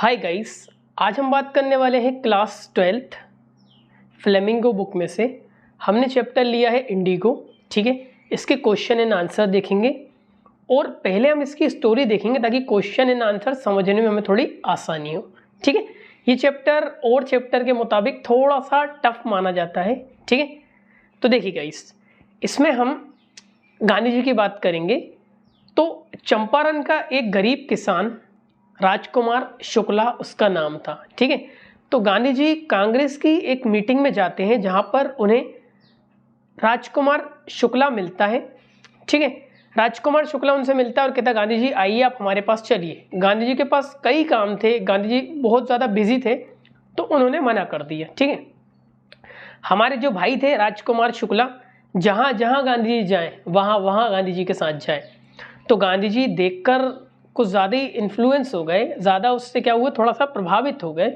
Hi guys, आज हम बात करने वाले हैं क्लास 12th फ्लेमिंगो बुक में से। हमने चैप्टर लिया है इंडिगो। ठीक है, इसके क्वेश्चन एंड आंसर देखेंगे और पहले हम इसकी स्टोरी देखेंगे ताकि क्वेश्चन एंड आंसर समझने में हमें थोड़ी आसानी हो। ठीक है, ये चैप्टर और चैप्टर के मुताबिक थोड़ा सा टफ माना जाता है। ठीक है, तो देखिए गाइस, इसमें हम गांधी जी की बात करेंगे। तो चंपारण का एक गरीब किसान राजकुमार शुक्ला उसका नाम था। ठीक है, तो गांधी जी कांग्रेस की एक मीटिंग में जाते हैं जहां पर उन्हें राजकुमार शुक्ला मिलता है। ठीक है, राजकुमार शुक्ला उनसे मिलता है और कहता है गांधी जी आइए आप हमारे पास चलिए। गांधी जी के पास कई काम थे, गांधी जी बहुत ज़्यादा बिजी थे तो उन्होंने मना कर दिया। ठीक है, हमारे जो भाई थे राजकुमार शुक्ला जहाँ जहाँ गांधी जी जाएँ वहाँ वहाँ गांधी जी के साथ जाए। तो गांधी जी देखकर कुछ ज़्यादा ही इन्फ्लुएंस हो गए, ज़्यादा उससे क्या हुए, थोड़ा सा प्रभावित हो गए।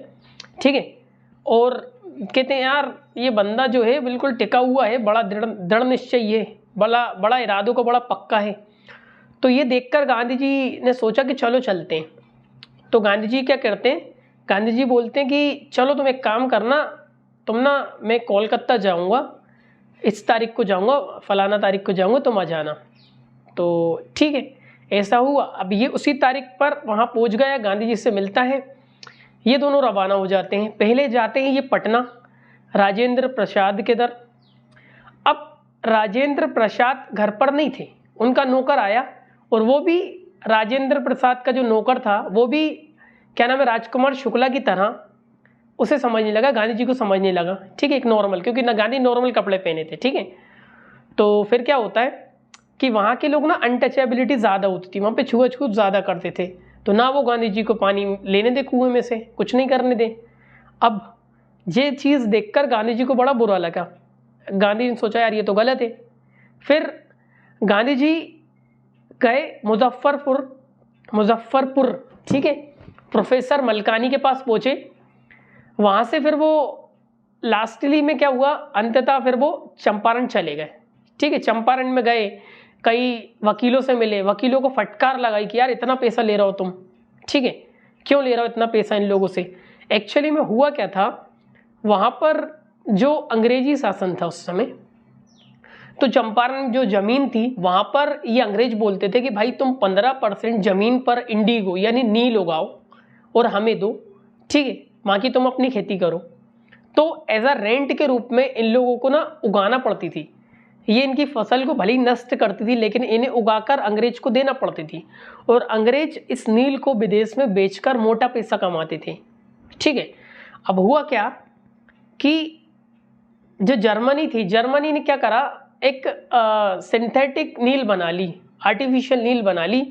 ठीक है, और कहते हैं यार ये बंदा जो है बिल्कुल टिका हुआ है, बड़ा दृढ़ निश्चयी है, बड़ा इरादों का बड़ा पक्का है। तो ये देखकर गांधी जी ने सोचा कि चलो चलते हैं। तो गांधी जी क्या करते हैं, गांधी जी बोलते हैं कि चलो तुम एक काम करना, तुम ना मैं कोलकाता जाऊँगा, इस तारीख को जाऊँगा, फलाना तारीख को जाऊँगा, तुम आ जाना। तो ठीक है, ऐसा हुआ। अब ये उसी तारीख पर वहाँ पहुँच गया, गांधी जी से मिलता है, ये दोनों रवाना हो जाते हैं। पहले जाते हैं ये पटना राजेंद्र प्रसाद के दर। अब राजेंद्र प्रसाद घर पर नहीं थे, उनका नौकर आया और वो भी राजेंद्र प्रसाद का जो नौकर था वो भी क्या नाम है राजकुमार शुक्ला की तरह उसे समझने लगा, गांधी जी को समझने लगा। ठीक है, एक नॉर्मल, क्योंकि ना गांधी नॉर्मल कपड़े पहने थे। ठीक है, तो फिर क्या होता है कि वहाँ के लोग ना अनटचेबिलिटी ज़्यादा होती थी, वहाँ पे छुआछूत ज़्यादा करते थे। तो ना वो गांधी जी को पानी लेने दे कुएं में से, कुछ नहीं करने दे। अब ये चीज़ देखकर गांधी जी को बड़ा बुरा लगा। गांधी जी ने सोचा यार ये तो गलत है। फिर गांधी जी गए मुजफ्फरपुर। ठीक है, प्रोफेसर मलकानी के पास पहुँचे। वहाँ से फिर वो लास्टली में क्या हुआ, अंततः फिर वो चंपारण चले गए। ठीक है, चंपारण में गए, कई वकीलों से मिले, वकीलों को फटकार लगाई कि यार इतना पैसा ले रहे हो तुम। ठीक है, क्यों ले रहे हो इतना पैसा इन लोगों से। एक्चुअली में हुआ क्या था, वहाँ पर जो अंग्रेजी शासन था उस समय, तो चंपारण जो ज़मीन थी वहाँ पर ये अंग्रेज बोलते थे कि भाई तुम 15% ज़मीन पर इंडिगो यानी नील उगाओ और हमें दो। ठीक है, बाकी तुम अपनी खेती करो। तो एज अ रेंट के रूप में इन लोगों को ना उगाना पड़ती थी। ये इनकी फसल को भले ही नष्ट करती थी लेकिन इन्हें उगाकर अंग्रेज को देना पड़ती थी और अंग्रेज इस नील को विदेश में बेचकर मोटा पैसा कमाते थे। ठीक है, अब हुआ क्या कि जो जर्मनी थी, जर्मनी ने क्या करा, एक सिंथेटिक नील बना ली, आर्टिफिशियल नील बना ली।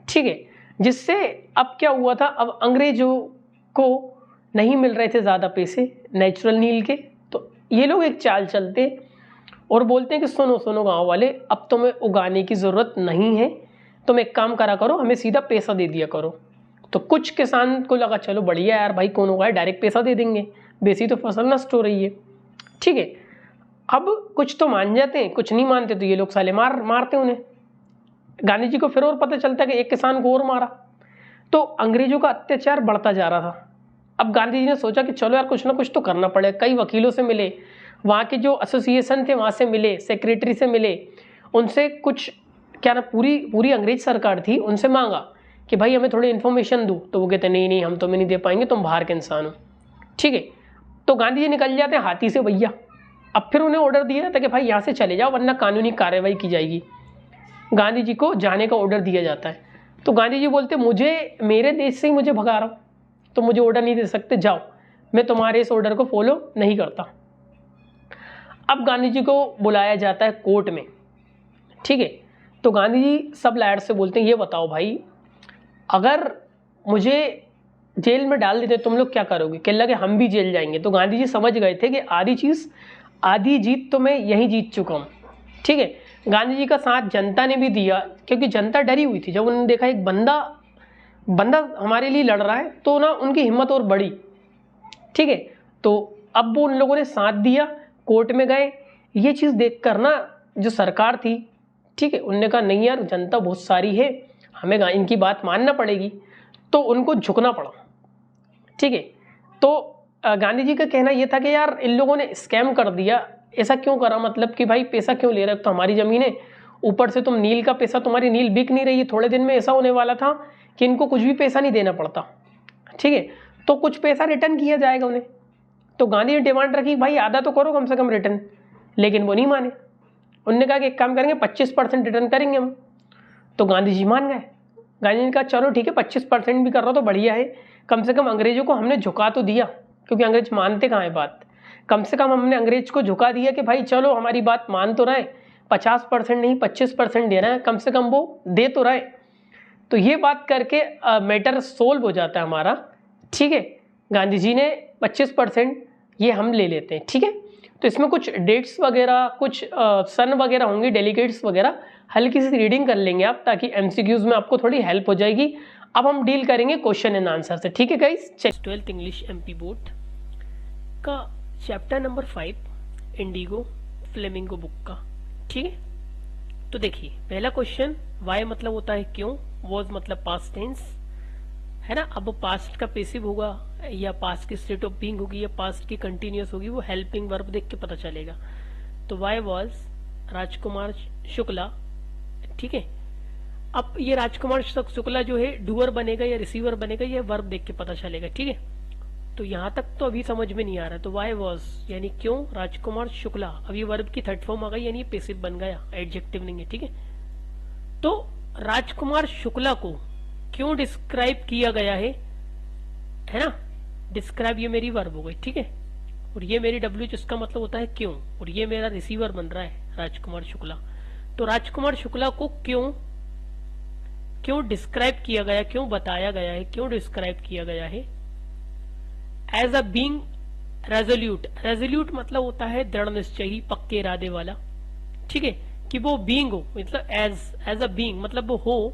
ठीक है, जिससे अब क्या हुआ था, अब अंग्रेजों को नहीं मिल रहे थे ज़्यादा पैसे नेचुरल नील के। तो ये लोग एक चाल चलते और बोलते हैं कि सुनो सुनो गांव वाले, अब तुम्हें उगाने की ज़रूरत नहीं है, तुम एक काम करा करो, हमें सीधा पैसा दे दिया करो। तो कुछ किसान को लगा चलो बढ़िया यार, भाई कौन उगाए, डायरेक्ट पैसा दे देंगे, बेसी तो फसल नष्ट हो रही है। ठीक है, अब कुछ तो मान जाते हैं, कुछ नहीं मानते तो ये लोग साले मारते उन्हें। गांधी जी को फिर और पता चलता है कि एक किसान को और मारा। तो अंग्रेजों का अत्याचार बढ़ता जा रहा था। अब गांधी जी ने सोचा कि चलो यार कुछ ना कुछ तो करना पड़ेगा। कई वकीलों से मिले, वहाँ के जो एसोसिएशन थे वहाँ से मिले, सेक्रेटरी से मिले, उनसे कुछ क्या ना पूरी अंग्रेज सरकार थी, उनसे मांगा कि भाई हमें थोड़ी इन्फॉर्मेशन दो। तो वो कहते नहीं हम तुम्हें नहीं दे पाएंगे, तुम बाहर के इंसान हो। ठीक है, तो गांधी जी निकल जाते हैं हाथी से भैया। अब फिर उन्हें ऑर्डर दिया था कि भाई यहाँ से चले जाओ वरना कानूनी कार्रवाई की जाएगी। गांधी जी को जाने का ऑर्डर दिया जाता है। तो गांधी जी बोलते मुझे मेरे देश से ही मुझे भगा रहा, तो मुझे ऑर्डर नहीं दे सकते, जाओ, मैं तुम्हारे इस ऑर्डर को फॉलो नहीं करता। अब गांधी जी को बुलाया जाता है कोर्ट में। ठीक है, तो गांधी जी सब लायर से बोलते हैं ये बताओ भाई, अगर मुझे जेल में डाल देते तुम लोग क्या करोगे। कहने लगे हम भी जेल जाएंगे। तो गांधी जी समझ गए थे कि आधी जीत तो मैं यहीं जीत चुका हूँ। ठीक है, गांधी जी का साथ जनता ने भी दिया क्योंकि जनता डरी हुई थी। जब उन्होंने देखा एक बंदा हमारे लिए लड़ रहा है तो ना उनकी हिम्मत और बढ़ी। ठीक है, तो अब वो उन लोगों ने साथ दिया, कोर्ट में गए। ये चीज़ देखकर ना जो सरकार थी, ठीक है, उनने कहा नहीं यार जनता बहुत सारी है, हमें इनकी बात मानना पड़ेगी। तो उनको झुकना पड़ा। ठीक है। तो गांधी जी का कहना यह था कि यार इन लोगों ने स्कैम कर दिया, ऐसा क्यों करा, मतलब कि भाई पैसा क्यों ले रहे हो, तो हमारी जमीन है, ऊपर से तुम नील का पैसा, तुम्हारी नील बिक नहीं रही है, थोड़े दिन में ऐसा होने वाला था कि इनको कुछ भी पैसा नहीं देना पड़ता, ठीक है, तो कुछ पैसा रिटर्न किया जाएगा उन्हें। तो गांधी ने डिमांड रखी भाई आधा तो करो कम से कम रिटर्न, लेकिन वो नहीं माने। उन्होंने कहा कि एक काम करेंगे 25% रिटर्न करेंगे हम। तो गांधी जी मान गए। गांधी जी ने कहा चलो ठीक है 25% भी कर रहा तो बढ़िया है, कम से कम अंग्रेजों को हमने झुका तो दिया, क्योंकि अंग्रेज मानते कहाँ है बात, कम से कम हमने अंग्रेज को झुका दिया कि भाई चलो हमारी बात मान तो रहे, 50% नहीं 25% देना है, कम से कम वो दे तो रहे। तो ये बात करके मैटर सोल्व हो जाता है हमारा, ठीक है। गांधी जी ने 25% ये हम ले लेते हैं, ठीक है। तो इसमें कुछ डेट्स वगैरह, कुछ सन वगैरह होंगी, डेलीगेट्स वगैरह, हल्की सी रीडिंग कर लेंगे आप, ताकि एमसीक्यूज में आपको थोड़ी हेल्प हो जाएगी। अब हम डील करेंगे क्वेश्चन एंड आंसर से, ठीक है guys. 12th English MP board का chapter number 5 indigo flamingo book का, ठीक है। तो देखिए पहला क्वेश्चन, वाई मतलब होता है क्यों, वॉज मतलब पास्ट टेंस है ना। अब पास्ट का पैसिव होगा या पास्ट की स्टेट ऑफ बीइंग होगी या पास्ट की कंटिन्यूअस होगी, वो हेल्पिंग वर्ब देख के पता चलेगा। तो वाई वॉज राजकुमार शुक्ला, ठीक है। अब ये राजकुमार शुक्ला जो है डूअर बनेगा या रिसीवर बनेगा, ये वर्ब देख के पता चलेगा, ठीक है। तो यहां तक तो अभी समझ में नहीं आ रहा। तो वाई वॉज यानी क्यों राजकुमार शुक्ला, अब ये वर्ब की थर्ड फॉर्म आ गई, यानी पैसिव बन गया, एडजेक्टिव नहीं है, ठीक है। तो राजकुमार शुक्ला को क्यों डिस्क्राइब किया गया है ना। डिस्क्राइब ये मेरी वर्ब हो गई, ठीक है, और ये मेरी डब्ल्यू, जिसका मतलब होता है क्यों, और ये मेरा रिसीवर बन रहा है राजकुमार शुक्ला। तो राजकुमार शुक्ला को क्यों डिस्क्राइब किया गया, क्यों बताया गया है, क्यों डिस्क्राइब किया गया है। As a being resolute, resolute मतलब होता है दृढ़ निश्चयी, पक्के इरादे वाला, ठीक है, कि वो बीइंग हो, मतलब एज अ बीइंग मतलब वो हो,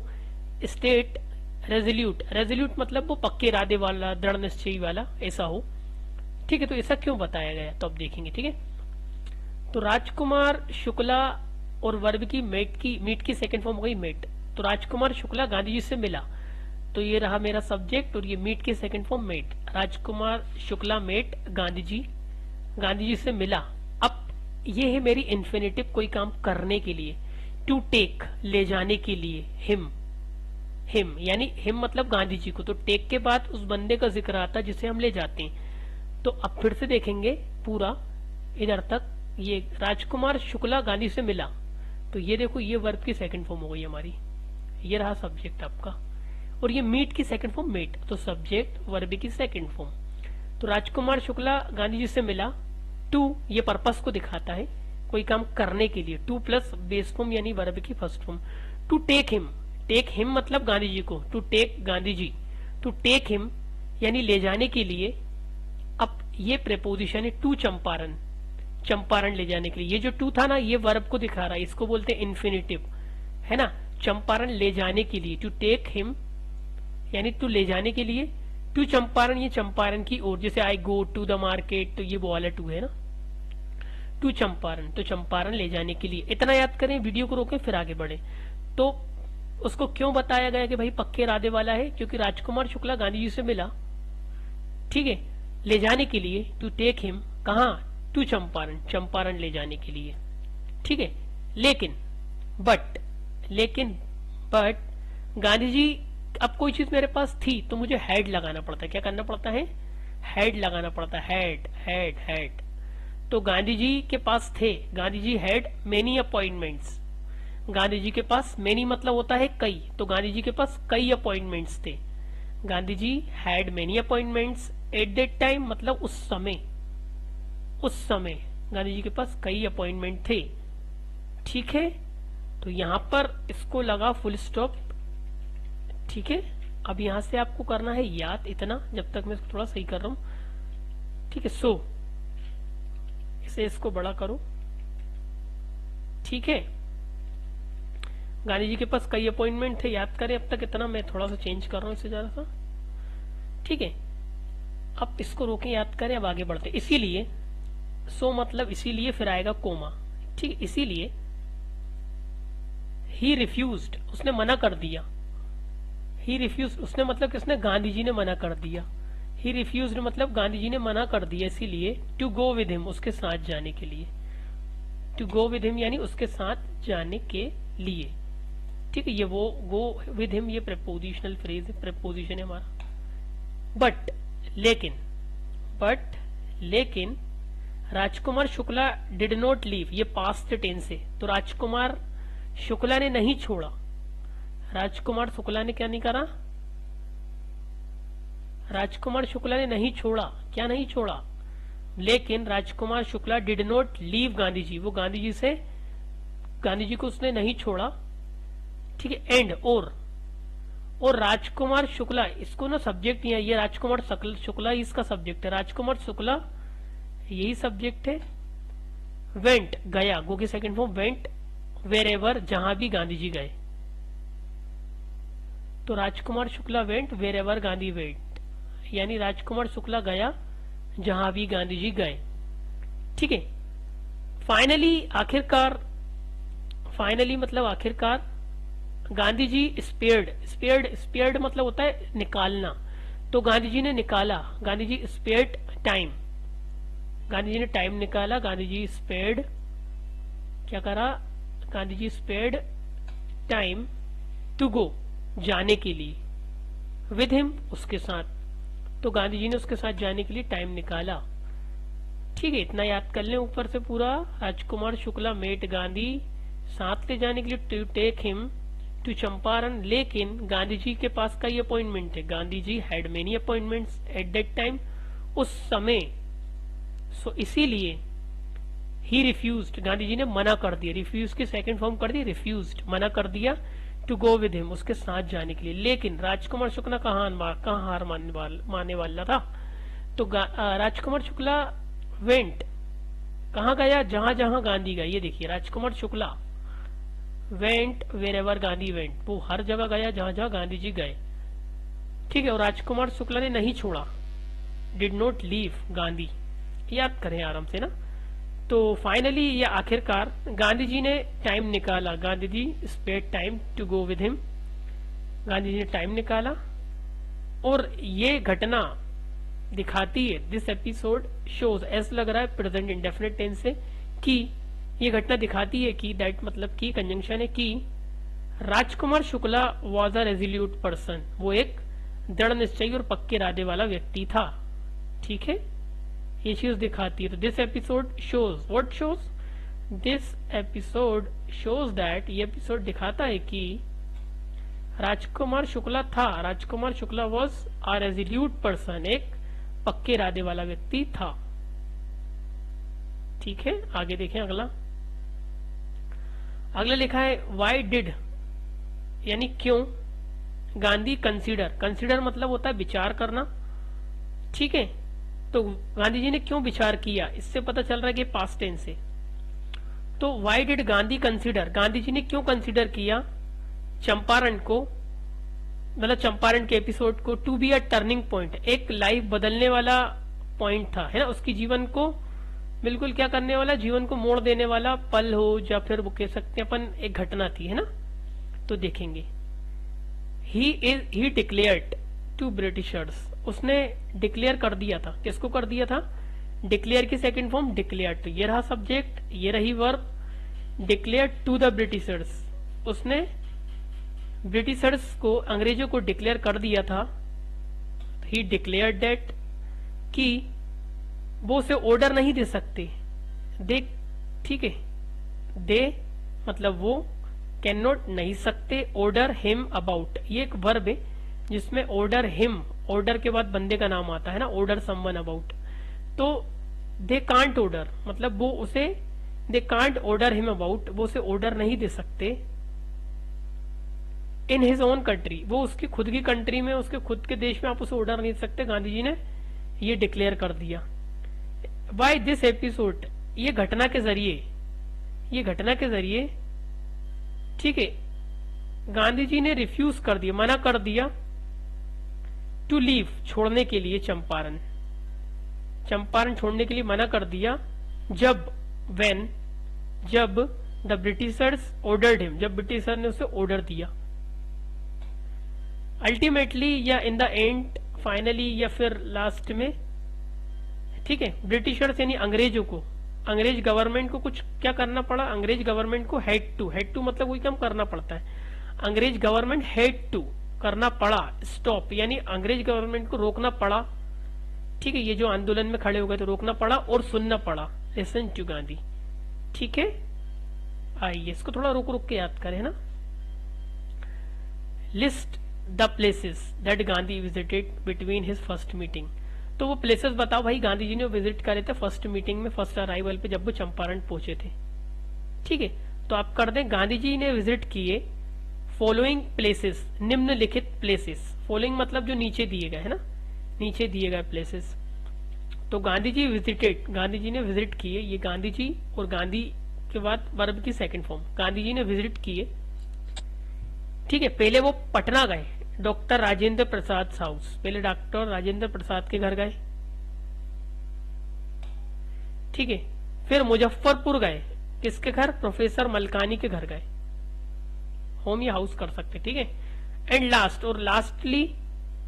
स्टेट रेजोल्यूट, रेजोल्यूट मतलब वो पक्के इरादे वाला, दृढ़ निश्चयी वाला, ऐसा हो, ठीक है। तो ऐसा क्यों बताया गया तो अब देखेंगे, ठीक है। तो राजकुमार शुक्ला और वर्ब की मीट की सेकंड फॉर्म हो गई मेट। तो राजकुमार शुक्ला गांधी जी से मिला, तो ये रहा मेरा सब्जेक्ट, और ये मीट की सेकंड फॉर्म मेट। राजकुमार शुक्ला मेट गांधी जी से मिला। अब ये है मेरी इन्फिनिटिव, कोई काम करने के लिए। टू टेक ले जाने के लिए, हिम यानी हिम मतलब गांधी जी को। तो टेक के बाद उस बंदे का जिक्र आता है जिसे हम ले जाते हैं। तो अब फिर से देखेंगे पूरा इधर तक, ये राजकुमार शुक्ला गांधी से मिला, तो ये देखो ये वर्ब की सेकंड फॉर्म हो गई हमारी, ये रहा सब्जेक्ट आपका, और ये मीट की सेकंड फॉर्म मेट, तो सब्जेक्ट वर्ब की सेकंड फॉर्म। तो राजकुमार शुक्ला गांधी जी से मिला, टू ये पर्पस को दिखाता है, कोई काम करने के लिए, टू प्लस बेस फॉर्म यानी वर्ब की first form. To take him मतलब गांधी जी को, to take Gandhi ji, to take him यानी ले जाने के लिए। अब ये प्रेपोजिशन है टू चंपारण ले जाने के लिए। ये जो टू था ना, ये वर्ब को दिखा रहा है, इसको बोलते हैं इन्फिनिटिव, है ना। चंपारण ले जाने के लिए, टू टेक हिम यानी टू ले जाने के लिए, टू चंपारण ये चंपारण की ओर, जैसे आई गो टू द मार्केट, तो ये वो वाला टू है ना, टू चंपारण, तो चंपारण ले जाने के लिए। इतना याद करें, वीडियो को रोकें फिर आगे बढ़े। तो उसको क्यों बताया गया कि भाई पक्के इरादे वाला है, क्योंकि राजकुमार शुक्ला गांधी जी से मिला, ठीक है, ले जाने के लिए, टू टेक हिम कहा, टू चंपारण ले जाने के लिए, ठीक है। लेकिन गांधी जी, अब कोई चीज मेरे पास थी तो मुझे हेड लगाना पड़ता है, क्या करना पड़ता है, हेड लगाना पड़ता है, हेड। तो गांधी जी के पास थे, Gandhi ji had many appointments, Gandhi ji के पास मेनी मतलब होता है कई, तो गांधी जी के पास कई अपॉइंटमेंट्स थे। Gandhi ji had many appointments at that time मतलब उस समय गांधी जी के पास कई अपॉइंटमेंट थे, ठीक है। तो यहां पर इसको लगा फुल स्टॉप, ठीक है। अब यहां से आपको करना है याद इतना, जब तक मैं इसको थोड़ा सही कर रहा हूं, ठीक है। सो इसे इसको बड़ा करो, ठीक है। गांधी जी के पास कई अपॉइंटमेंट थे, याद करें अब तक इतना, मैं थोड़ा सा चेंज कर रहा हूं इससे ज्यादा सा, ठीक है। अब इसको रोकें, याद करें, अब आगे बढ़ते। इसीलिए सो मतलब इसीलिए, फिर आएगा कोमा, ठीक है। इसीलिए ही रिफ्यूज्ड उसने मना कर दिया, ही रिफ्यूज उसने मतलब किसने, गांधी जी ने मना कर दिया। ही रिफ्यूज्ड मतलब गांधी जी ने मना कर दिया इसीलिए, टू गो विद हिम उसके साथ जाने के लिए, टू गो विद हिम यानी उसके साथ जाने के लिए, ठीक है। ये वो गो विद हिम ये प्रेपोजिशनल फ्रेज है, प्रेपोजिशन है हमारा। बट लेकिन Rajkumar Shukla did not leave, ये पास्ट टेंस है, तो राजकुमार शुक्ला ने नहीं छोड़ा, राजकुमार शुक्ला ने क्या नहीं करा, राजकुमार शुक्ला ने नहीं छोड़ा, क्या नहीं छोड़ा, लेकिन Rajkumar Shukla did not leave Gandhi ji, वो गांधी जी को उसने नहीं छोड़ा, ठीक है। एंड और राजकुमार शुक्ला, इसको ना सब्जेक्ट है, ये राजकुमार शुक्ला इसका सब्जेक्ट है, राजकुमार शुक्ला यही सब्जेक्ट है। वेंट गया, गो की second form went, wherever जहां भी गांधी जी गए, तो Rajkumar Shukla went wherever Gandhi went, यानी राजकुमार शुक्ला गया जहां भी गांधी जी गए, ठीक है। फाइनली मतलब आखिरकार गांधी जी स्पेयर्ड मतलब होता है निकालना, तो गांधी जी ने निकाला, गांधी जी स्पेयर्ड टाइम, गांधी जी ने टाइम निकाला, गांधी जी स्पेयर्ड क्या करा, Gandhi ji spared time to गो जाने के लिए, विद हिम उसके साथ, तो गांधी जी ने उसके साथ जाने के लिए टाइम निकाला, ठीक है। इतना याद कर लें ऊपर से पूरा। राजकुमार शुक्ला मेट गांधी साथ ले जाने के लिए to take him to Champaran, लेकिन गांधी जी के पास का ये अपॉइंटमेंट है, Gandhi ji had many appointments at that time, उस समय, सो इसीलिए ही रिफ्यूज्ड गांधी जी ने मना कर दिया, रिफ्यूज की सेकंड फॉर्म कर दी रिफ्यूज्ड, मना कर दिया टू गो विद हिम उसके साथ जाने के लिए। लेकिन राजकुमार शुक्ला कहाँ हार मानने वाला था, तो राजकुमार शुक्ला वेंट कहाँ गया, जहां जहां गांधी गए, ये देखिए Rajkumar Shukla went wherever Gandhi went, वो हर जगह गया जहां जहां गांधी जी गए, ठीक है। और राजकुमार शुक्ला ने नहीं छोड़ा, डिड नॉट लीव गांधी, याद करें आराम से ना। तो फाइनली या आखिरकार गांधी जी ने टाइम निकाला, Gandhi ji spared time to go with him, Gandhi ji ने टाइम निकाला, और ये घटना दिखाती है, दिस एपिसोड शोज, ऐसा लग रहा है प्रेजेंट इंडेफिनिट टेंस से, कि ये घटना दिखाती है कि दैट मतलब की कंजंक्शन है कि Rajkumar Shukla was a resolute person, वो एक दृढ़ निश्चयी और पक्के इरादे वाला व्यक्ति था, ठीक है। ये चीज दिखाती है। तो this episode shows, what shows, this episode shows that, ये एपिसोड दिखाता है कि राजकुमार शुक्ला था, Rajkumar Shukla was a resolute person, एक पक्के इरादे वाला व्यक्ति था, ठीक है। आगे देखें अगला लिखा है वाई डिड यानी क्यों, गांधी कंसीडर मतलब होता है विचार करना, ठीक है। तो गांधी जी ने क्यों विचार किया, इससे पता चल रहा है कि पास्ट टेंस है। तो why did Gandhi consider, Gandhi ji ने क्यों कंसीडर किया चंपारण को, मतलब चंपारण के एपिसोड को, to be a turning point, एक लाइफ बदलने वाला पॉइंट था, है ना, उसकी जीवन को बिल्कुल क्या करने वाला, जीवन को मोड़ देने वाला पल हो, या फिर वो कह सकते हैं अपन एक घटना थी, है ना। तो देखेंगे ही डिक्लेयर्ड टू ब्रिटिशर्स, उसने डिक्लेयर कर दिया था, किसको कर दिया था, डिक्लेयर की सेकंड फॉर्म डिक्लेयर, तो ये रहा सब्जेक्ट, ये रही verb, declare to the Britishers, उसने ब्रिटिशर्स को, अंग्रेजों को डिक्लेयर कर दिया था, ही डिक्लेयर्ड दैट कि वो उसे ऑर्डर नहीं दे सकते, दे, ठीक है, दे मतलब वो, कैन नॉट नहीं सकते, ऑर्डर हिम अबाउट, ये एक वर्ब है जिसमें ऑर्डर हिम, ऑर्डर के बाद बंदे का नाम आता है ना, ऑर्डर समवन अबाउट, तो दे कांट ऑर्डर मतलब वो उसे, they can't order him about, वो उसे ऑर्डर नहीं दे सकते, इन हिज ओन कंट्री, वो उसकी खुद की कंट्री में, उसके खुद के देश में आप उसे ऑर्डर नहीं दे सकते, गांधी जी ने ये डिक्लेयर कर दिया। बाय दिस एपिसोड, ये घटना के जरिए, ठीक है, गांधी जी ने रिफ्यूज कर दिया, मना कर दिया, टू लीव छोड़ने के लिए चंपारण छोड़ने के लिए मना कर दिया, जब द ब्रिटिशर्स ऑर्डर्ड हिम, जब ब्रिटिशर ने उसे ऑर्डर दिया। अल्टीमेटली या इन द एंड फाइनली या फिर लास्ट में, ठीक है। ब्रिटिशर्स यानी अंग्रेजों को, अंग्रेज गवर्नमेंट को कुछ क्या करना पड़ा, अंग्रेज गवर्नमेंट को हैड टू मतलब कोई काम करना पड़ता है, अंग्रेज गवर्नमेंट हैड टू करना पड़ा, स्टॉप यानी अंग्रेज गवर्नमेंट को रोकना पड़ा, ठीक है। ये जो आंदोलन में खड़े हो गए तो रोकना पड़ा और सुनना पड़ा, लिसन टू गांधी, ठीक है। आइए इसको थोड़ा रुक रुक के याद करें ना। List the places that Gandhi visited between his first meeting, तो वो प्लेसेस बताओ भाई गांधी जी ने विजिट करे थे फर्स्ट मीटिंग में, फर्स्ट अराइवल पे जब वो चंपारण पहुंचे थे, ठीक है। तो आप कर दें गांधी जी ने विजिट किए फॉलोइंग प्लेसेस, निम्नलिखित प्लेसेस, फॉलोइंग मतलब जो नीचे दिए गए है ना, नीचे दिए गए प्लेसेस। तो गांधी जी विजिटेड, गांधी जी ने विजिट किए, ये गांधी जी और गांधी के बाद वर्ब की सेकंड फॉर्म, गांधी जी ने विजिट किए, ठीक है। पहले वो पटना गए, डॉक्टर राजेंद्र प्रसाद हाउस, पहले डॉक्टर राजेंद्र प्रसाद के घर गए, ठीक है। फिर मुजफ्फरपुर गए, किसके घर, प्रोफेसर मलकानी के घर गए, होम या हाउस कर सकते, ठीक है। एंड लास्ट और लास्टली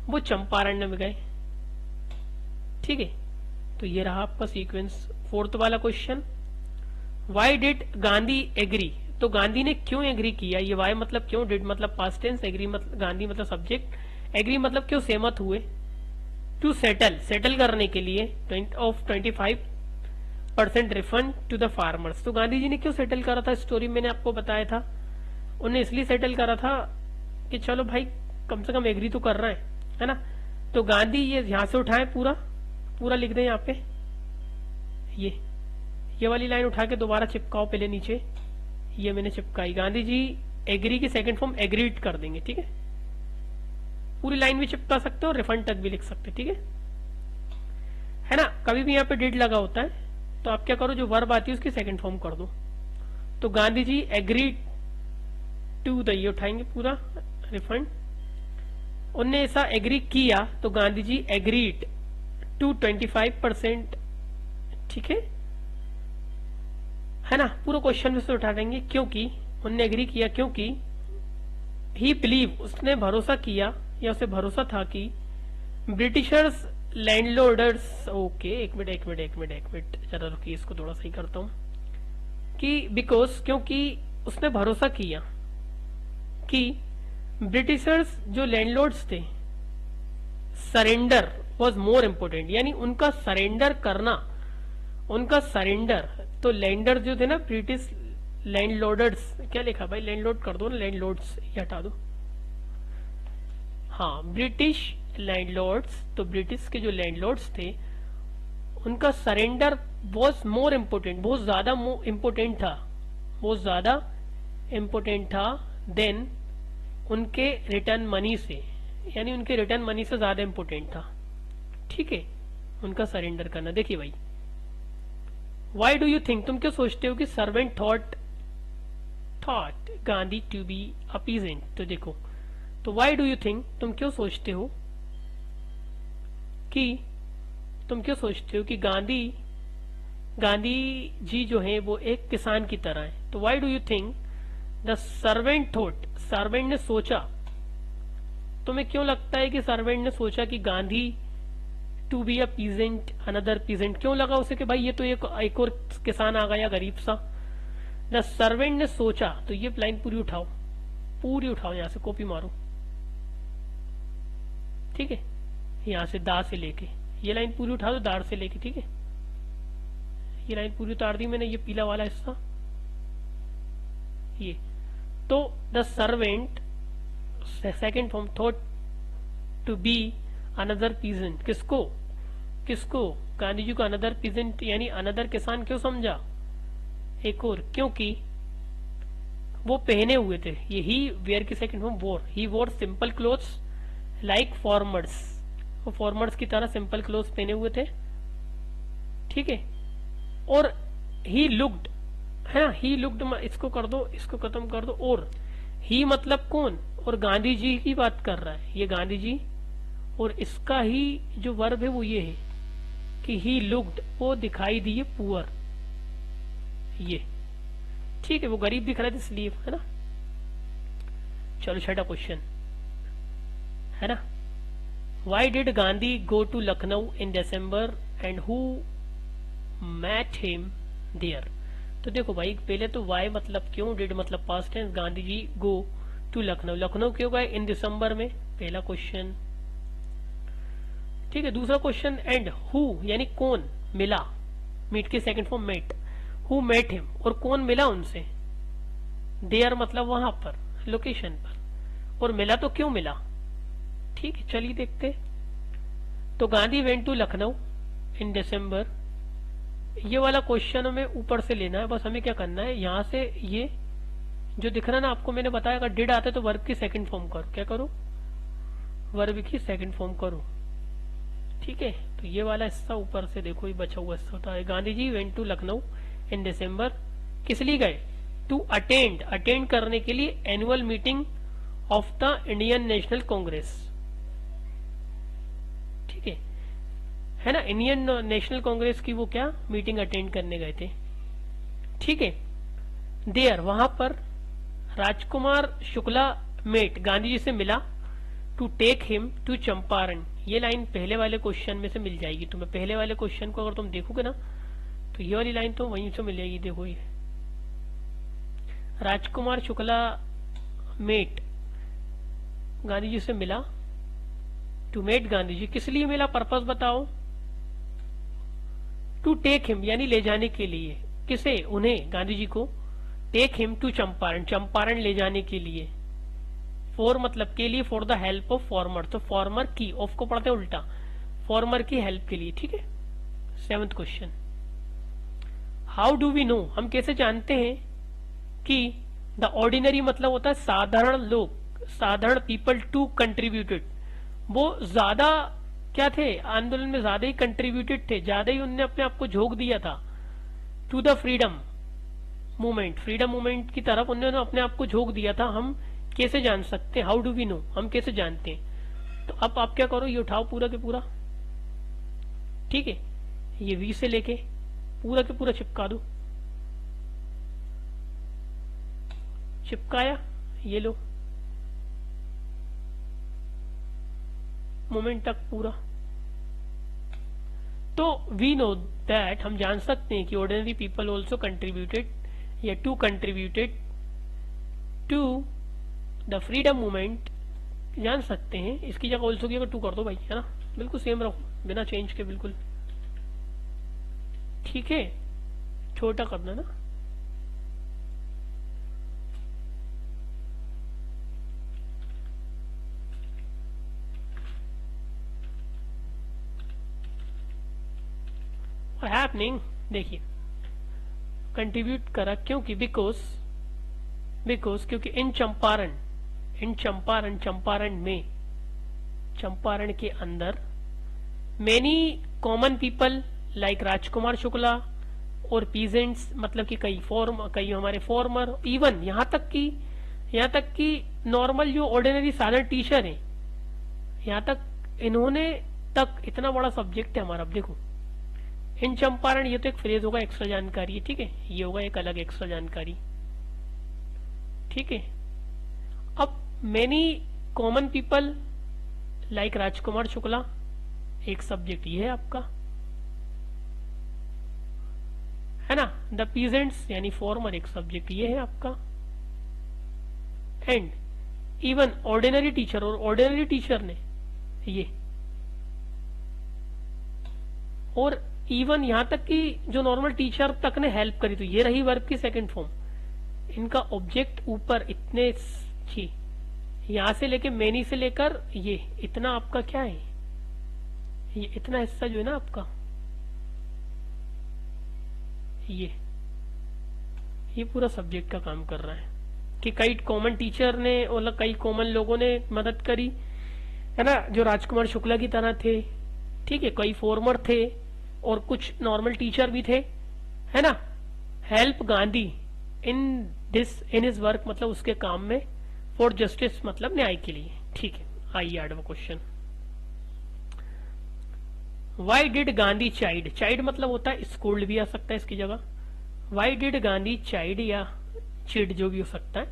वो चंपारण में गए, ठीक है। तो ये रहा आपका सीक्वेंस। फोर्थ वाला question, why did Gandhi agree, तो गांधी ने क्यों एग्री किया, ये वाई मतलब क्यों, डिड मतलब पास्ट टेंस, एग्री मतलब गांधी मतलब सब्जेक्ट, एग्री मतलब क्यों सहमत हुए, टू सेटल, सेटल करने के लिए of 25% refund to the farmers. तो गांधी जी ने क्यों सेटल करा था, स्टोरी मैंने आपको बताया था, उन्हें इसलिए सेटल करा था कि चलो भाई कम से कम एग्री तो कर रहा है ना। तो गांधी ये यहां से उठाए, पूरा पूरा लिख दें यहाँ पे, ये वाली लाइन उठा के दोबारा चिपकाओ पहले नीचे, ये मैंने चिपकाई, गांधी जी एग्री की सेकंड फॉर्म एग्रीड कर देंगे, ठीक है। पूरी लाइन भी चिपका सकते हो, रिफंड तक भी लिख सकते, ठीक है ना। कभी भी यहाँ पे डिड लगा होता है तो आप क्या करो, जो वर्ब आती है उसकी सेकंड फॉर्म कर दो। तो गांधी जी एग्रीड टू द, ये उठाएंगे पूरा रिफंड, उनने ऐसा एग्री किया, तो गांधी जी एग्रीड टू 25%, ठीक है ना। पूरा क्वेश्चन में से उठा देंगे, क्योंकि उनने एग्री किया, क्योंकि ही बिलीव, उसने भरोसा किया या उसे भरोसा था कि ब्रिटिशर्स लैंडलॉर्डर्स, ओके एक मिनट जरा रुकिए, इसको थोड़ा सही करता हूं, कि बिकॉज, क्योंकि उसने भरोसा किया कि ब्रिटिशर्स जो लैंडलॉर्ड्स थे, सरेंडर वॉज मोर इम्पोर्टेंट, यानी उनका सरेंडर करना, उनका सरेंडर, तो लैंडर जो थे ना ब्रिटिश लैंडलॉर्डर्स, क्या लिखा भाई, लैंडलॉर्ड कर दो ना, लैंडलॉर्ड्स ये हटा दो, हाँ ब्रिटिश लैंडलॉर्ड्स, तो ब्रिटिश के जो लैंडलॉर्ड्स थे उनका सरेंडर वॉज मोर इम्पोर्टेंट, बहुत ज्यादा इम्पोर्टेंट था, बहुत ज्यादा इम्पोर्टेंट था, देन उनके रिटर्न मनी से, यानी उनके रिटर्न मनी से ज्यादा इम्पोर्टेंट था, ठीक है, उनका सरेंडर करना। देखिए भाई, वाई डू यू थिंक, तुम क्यों सोचते हो कि servant thought Gandhi to be a peasant, तो देखो, तो वाई डू यू थिंक, तुम क्यों सोचते हो कि गांधी जी जो है वो एक किसान की तरह है। तो why do you think the servant thought, servant ने सोचा, तुम्हें क्यों लगता है कि सर्वेंट ने सोचा कि Gandhi to be a peasant, another peasant, क्यों लगा उसे कि भाई ये तो एक और किसान आ गया गरीब सा। द सर्वेंट ने सोचा, तो ये लाइन पूरी उठाओ यहां से कॉपी मारो, ठीक है, यहां से दा से लेके ये लाइन पूरी उठा दो, दार से लेके, ठीक है, ये लाइन पूरी उतार दी मैंने, ये पीला वाला हिस्सा, ये तो the servant second form thought to be another peasant, किसको गांधी जी को अनदर पीजेंट यानी अनदर किसान क्यों समझा, एक और, क्योंकि वो पहने हुए थे, ये ही वेयर की सेकंड फॉर्म वोर, ही वोर सिंपल क्लोथ्स लाइक फॉर्मर्स, वो फॉर्मर्स की तरह सिंपल क्लोथ्स पहने हुए थे, ठीक है। और ही लुक्ड, है ना, ही लुक्ड, इसको कर दो, इसको खत्म कर दो, और ही मतलब कौन, और गांधी जी की बात कर रहा है, ये गांधी जी, और इसका ही जो वर्ब है वो ये है कि ही लुक्ड, वो दिखाई दिए पुअर, ये ठीक है, वो गरीब दिख रहा था इसलिए, है ना। चलो छठा क्वेश्चन, है ना, why did Gandhi go to Lucknow in December and who met him there. तो देखो भाई पहले तो वाई मतलब क्यों, डिड मतलब past tense, Gandhi ji go to Lucknow, Lucknow क्यों गए इन दिसंबर में, पहला क्वेश्चन। ठीक है, दूसरा क्वेश्चन एंड हु यानी कौन मिला, मीट की second form met, who met him और कौन मिला उनसे, देयर मतलब वहां पर लोकेशन पर, और मिला तो क्यों मिला। ठीक है चलिए देखते। तो Gandhi went to Lucknow in दिसंबर, ये वाला क्वेश्चन हमें ऊपर से लेना है, बस हमें क्या करना है यहां से ये जो दिख रहा है ना आपको, मैंने बताया अगर डिड आते तो वर्ब की सेकंड फॉर्म करो, क्या करो वर्ब की सेकंड फॉर्म करो। ठीक है तो ये वाला हिस्सा ऊपर से देखो, ये बचा हुआ हिस्सा होता है। गांधी जी वेंट टू लखनऊ इन दिसंबर, किस लिए गए, टू अटेंड करने के लिए annual meeting of the Indian national Congress. ठीक है ना, इंडियन नेशनल कांग्रेस की वो क्या मीटिंग अटेंड करने गए थे। ठीक है, देयर वहां पर राजकुमार शुक्ला मेट गांधी जी से मिला, to take him to Champaran, ये लाइन पहले वाले क्वेश्चन में से मिल जाएगी तुम्हें, पहले वाले क्वेश्चन को अगर तुम देखोगे ना तो ये वाली लाइन तो वहीं से मिल जाएगी। देखो ये राजकुमार शुक्ला मेट गांधी जी से मिला, टू मेट गांधी जी, किस लिए मिला, पर्पस बताओ, टू टेक हिम यानी ले जाने के लिए, किसे, उन्हें गांधी जी को, take him to Champaran, Champaran ले जाने के लिए, फॉर मतलब के लिए, for the help of farmer, तो फॉर्मर की, ऑफ को पढ़ते उल्टा, फॉर्मर की हेल्प के लिए। ठीक है, 7th question, how do we know, हम कैसे जानते हैं कि द ऑर्डिनरी मतलब होता है साधारण लोग, साधारण पीपल, टू कंट्रीब्यूटेड, वो ज्यादा क्या थे आंदोलन में, ज्यादा ही कंट्रीब्यूटेड थे, ज्यादा ही उनने अपने आप को झोंक दिया था, to the freedom movement, freedom movement की तरफ उन्होंने अपने आप को झोंक दिया था। हम कैसे जान सकते हैं, हाउ डू वी नो, हम कैसे जानते हैं। तो अब आप क्या करो, ये उठाओ पूरा के पूरा, ठीक है, ये वी से लेके पूरा के पूरा चिपका दो, चिपकाया, ये लो मोमेंट तक पूरा। तो वी नो दैट, हम जान सकते हैं कि ऑर्डिनरी पीपल ऑल्सो कंट्रीब्यूटेड या to contributed to the freedom movement, जान सकते हैं, इसकी जगह ऑल्सो की अगर टू कर दो भाई, है ना, बिल्कुल सेम रखो बिना चेंज के, बिल्कुल ठीक है, छोटा करना ना। हैपनिंग देखिए कंट्रीब्यूट करा, क्योंकि बिकॉज क्योंकि इन चंपारण में, चंपारण के अंदर, many common people like Rajkumar Shukla और पीजेंट्स मतलब कि कई हमारे फॉर्मर, इवन यहाँ तक कि नॉर्मल जो ऑर्डिनरी साधारण टीचर हैं, यहाँ तक इन्होंने तक, इतना बड़ा सब्जेक्ट है हमारा। अब देखो इन चंपारण, ये तो एक फ्रेज होगा, एक्स्ट्रा जानकारी है, ठीक है, ये होगा एक अलग एक्स्ट्रा जानकारी, ठीक है। अब many common people like Rajkumar Shukla, एक सब्जेक्ट ये है आपका, है ना, द पीजेंट्स यानी फॉर्मर, एक सब्जेक्ट ये है आपका, एंड इवन ऑर्डिनरी टीचर, और ऑर्डिनरी टीचर ने ये, और इवन यहां तक कि जो नॉर्मल टीचर तक ने हेल्प करी, तो ये रही वर्ब की सेकंड फॉर्म। इनका ऑब्जेक्ट ऊपर इतने जी, यहां से लेके मेनी से लेकर ये इतना आपका क्या है, ये इतना हिस्सा जो है ना आपका, ये पूरा सब्जेक्ट का काम कर रहा है कि कई कॉमन टीचर ने और कई कॉमन लोगों ने मदद करी, है ना, जो राजकुमार शुक्ला की तरह थे, ठीक है, कई फॉर्मर थे और कुछ नॉर्मल टीचर भी थे, है ना, help Gandhi in his work मतलब उसके काम में, फॉर जस्टिस मतलब न्याय के लिए, ठीक है। आइए 8वां question, why did Gandhi chide मतलब होता है स्कोल्ड भी आ सकता है इसकी जगह, वाई डिड गांधी चाइड या चिड जो भी हो सकता है,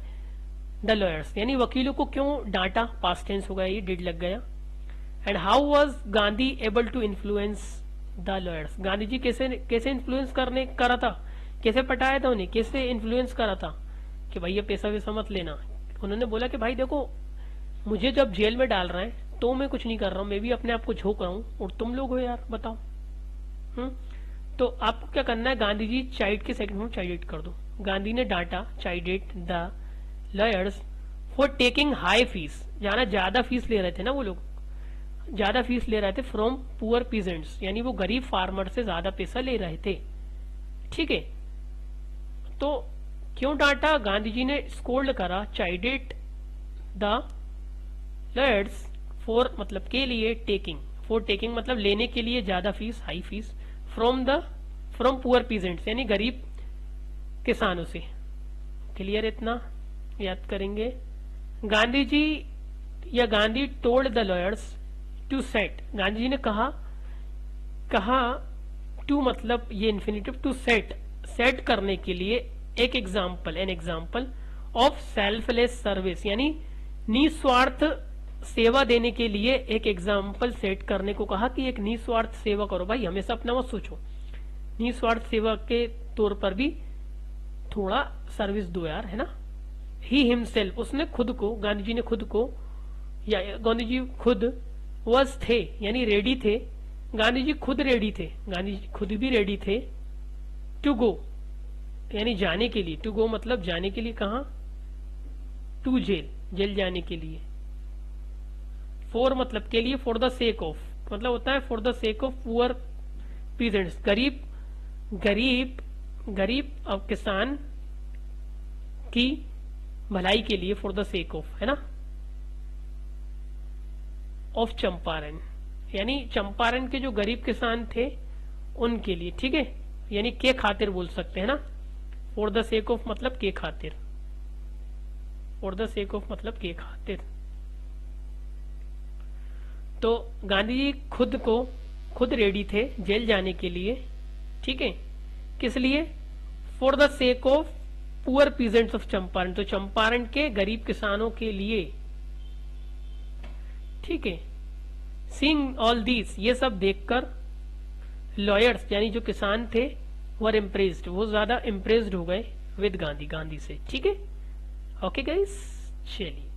द लॉयर्स यानी वकीलों को क्यों डांटा, पास्ट टेंस हो गया, ये डिड लग गया, and how was Gandhi able to influence the lawyers, Gandhi ji कैसे कैसे इन्फ्लुएंस करा था, कैसे पटाया था उन्हें, कैसे इन्फ्लुएंस करा था कि भाई ये पैसा वैसा मत लेना। उन्होंने बोला कि भाई देखो मुझे जब जेल में डाल रहे हैं तो मैं कुछ नहीं कर रहा हूँ, मैं भी अपने आप को झोंक रहा हूँ, और तुम लोग हो यार बताओ। तो आपको क्या करना है, गांधी जी चाइल्ड के सेकंड फॉर्म चाइल्ड कर दो। गांधी ने डांटा child the lawyers for taking high fees, जाना ज्यादा फीस ले रहे थे ना वो लोग, ज्यादा फीस ले रहे थे फ्रॉम पुअर पीजेंट्स, यानी वो गरीब फार्मर से ज्यादा पैसा ले रहे थे। ठीक है, तो क्यों डांटा, गांधी जी ने स्कोल्ड करा चाइल्ड द लॉयर्स फॉर मतलब के लिए, टेकिंग फॉर टेकिंग मतलब लेने के लिए ज्यादा fees, high fees, from poor peasants यानी गरीब किसानों से। क्लियर, इतना याद करेंगे। गांधी जी या Gandhi told the lawyers to set, Gandhi ji ने कहा टू मतलब ये इन्फिनिटिव, टू सेट करने के लिए एक example, an example of selfless service, यानी निस्वार्थ सेवा देने के लिए एक एग्जाम्पल सेट करने को कहा कि एक निस्वार्थ सेवा करो। भाई हमेशा अपना मत सोचो, निस्वार्थ सेवा के तौर पर भी थोड़ा सर्विस दो यार, है ना। ही हिमसेल्फ, उसने खुद को, गांधी जी ने खुद को, या गांधी जी खुद वॉज थे यानी रेडी थे, गांधी जी खुद रेडी थे, गांधी जी खुद भी रेडी थे टू गो यानी जाने के लिए, टू गो मतलब जाने के लिए, कहा, टू जेल, जेल जाने के लिए। फॉर मतलब के लिए, फॉर द सेक ऑफ मतलब होता है for the sake of poor peasants, गरीब और किसान की भलाई के लिए, फॉर द सेक ऑफ, है ना, ऑफ चंपारण, यानी चंपारण के जो गरीब किसान थे उनके लिए। ठीक है, यानी के खातिर बोल सकते हैं ना, फॉर द सेक ऑफ मतलब के खातिर, फॉर द सेक ऑफ मतलब के खातिर। तो गांधी जी खुद रेडी थे जेल जाने के लिए। ठीक है, किस लिए, for the sake of poor peasants of Champaran, तो चंपारण के गरीब किसानों के लिए। ठीक है, सीइंग ऑल दिस, ये सब देखकर लॉयर्स यानी जो किसान थे वर इम्प्रेस्ड, वो ज्यादा इम्प्रेस्ड हो गए विद गांधी से। ठीक है, ओके गाइस, चलिए।